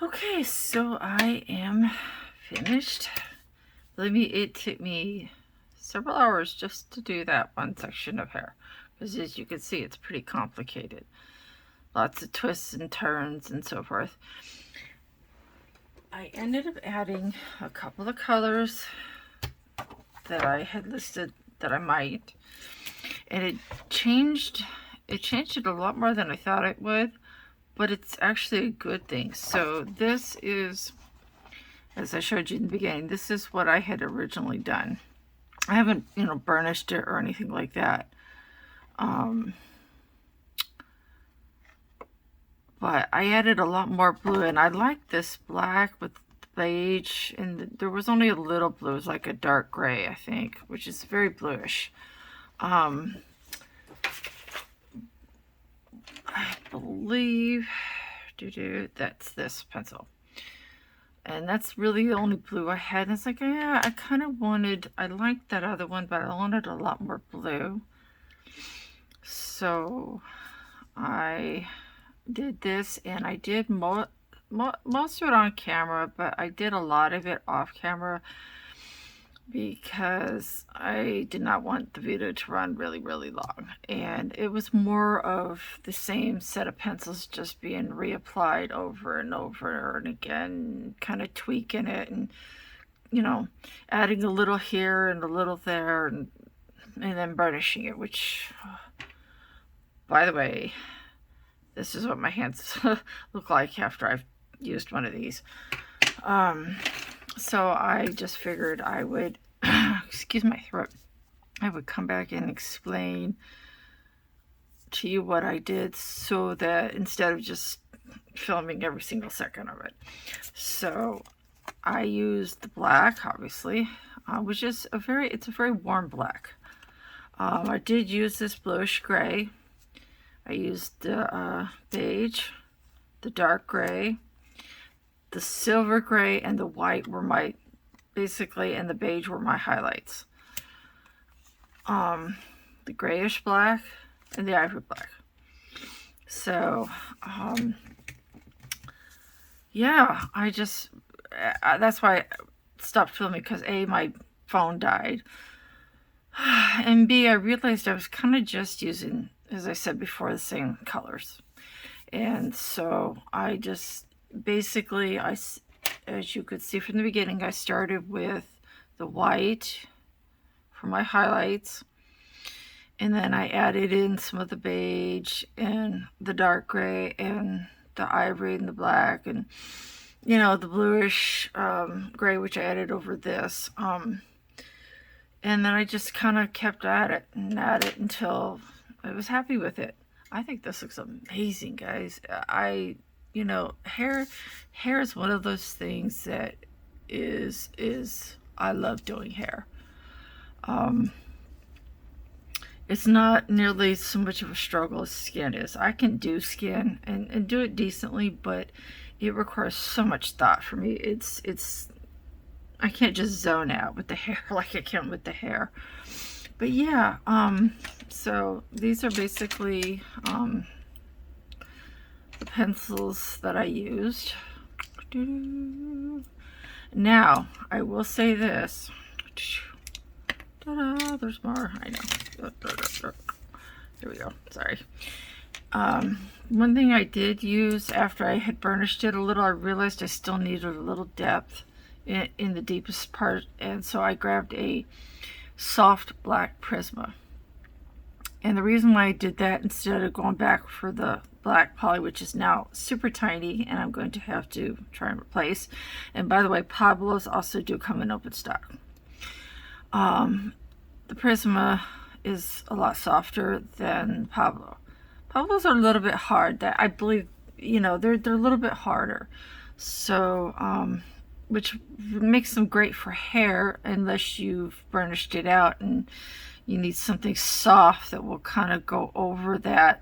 Okay, so I am finished. Believe me, it took me several hours just to do that one section of hair, because as you can see, it's pretty complicated. Lots of twists and turns and so forth. I ended up adding a couple of colors that I had listed that I might, and it changed it a lot more than I thought it would, but it's actually a good thing. So this is, as I showed you in the beginning, this is what I had originally done. I haven't, burnished it or anything like that. But I added a lot more blue, and I like this black with beige, and there was only a little blue. It was like a dark gray, I think, which is very bluish. I believe that's this pencil. And that's really the only blue I had. And it's like, yeah, I liked that other one, but I wanted a lot more blue. So I did this, and I did most of it on camera, but I did a lot of it off camera because I did not want the video to run really, really long. And it was more of the same set of pencils just being reapplied over and over and again, kind of tweaking it and, adding a little here and a little there, and then burnishing it, which, by the way, this is what my hands look like after I've used one of these. So I just figured I would, excuse my throat, I would come back and explain to you what I did, so that instead of just filming every single second of it. So I used the black, obviously, which is it's a very warm black. I did use this bluish gray. I used the beige, the dark gray, the silver gray, and the white were my, basically, and the beige were my highlights. The grayish black and the ivory black. So, yeah, that's why I stopped filming, because A, my phone died, and B, I realized I was kind of just using, as I said before, the same colors. And so I just basically, as you could see from the beginning, I started with the white for my highlights, and then I added in some of the beige and the dark gray and the ivory and the black, and the bluish gray, which I added over this. And then I just kind of kept at it until I was happy with it. I think this looks amazing, guys. Hair is one of those things that I love doing hair. It's not nearly so much of a struggle as skin is. I can do skin and do it decently, but it requires so much thought for me. I can't just zone out with the hair like I can with the hair. But yeah, so these are basically the pencils that I used. Now, I will say this. Ta-da, there's more. I know. Here we go. Sorry. One thing I did use after I had burnished it a little, I realized I still needed a little depth in the deepest part, and so I grabbed a soft black Prisma. And the reason why I did that instead of going back for the black poly, which is now super tiny and I'm going to have to try and replace, and by the way, Pablos also do come in open stock. The Prisma is a lot softer than Pablo. Pablos are a little bit hard. That I believe, they're a little bit harder. So, which makes them great for hair unless you've burnished it out and you need something soft that will kind of go over that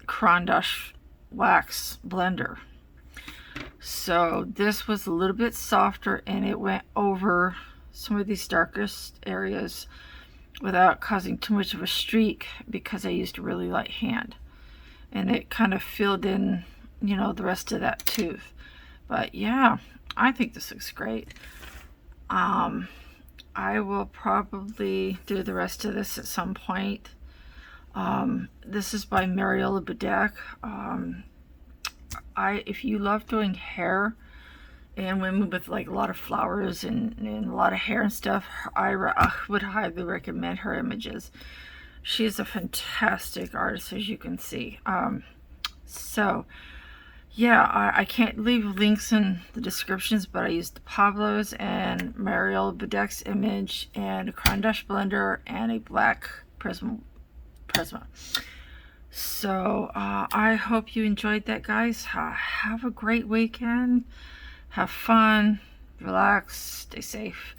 Caran D Ache wax blender. So this was a little bit softer, and it went over some of these darkest areas without causing too much of a streak, because I used a really light hand, and it kind of filled in you know, the rest of that tooth. But yeah, I think this looks great. I will probably do the rest of this at some point. This is by Mariola Budek. If you love doing hair and women with like a lot of flowers and a lot of hair and stuff, I would highly recommend her images. She's a fantastic artist, as you can see. So yeah, I can't leave links in the descriptions, but I used the Pablos and Mariola Budek's image and a Caran D Ache blender and a black Prisma. So I hope you enjoyed that, guys. Have a great weekend. Have fun. Relax. Stay safe.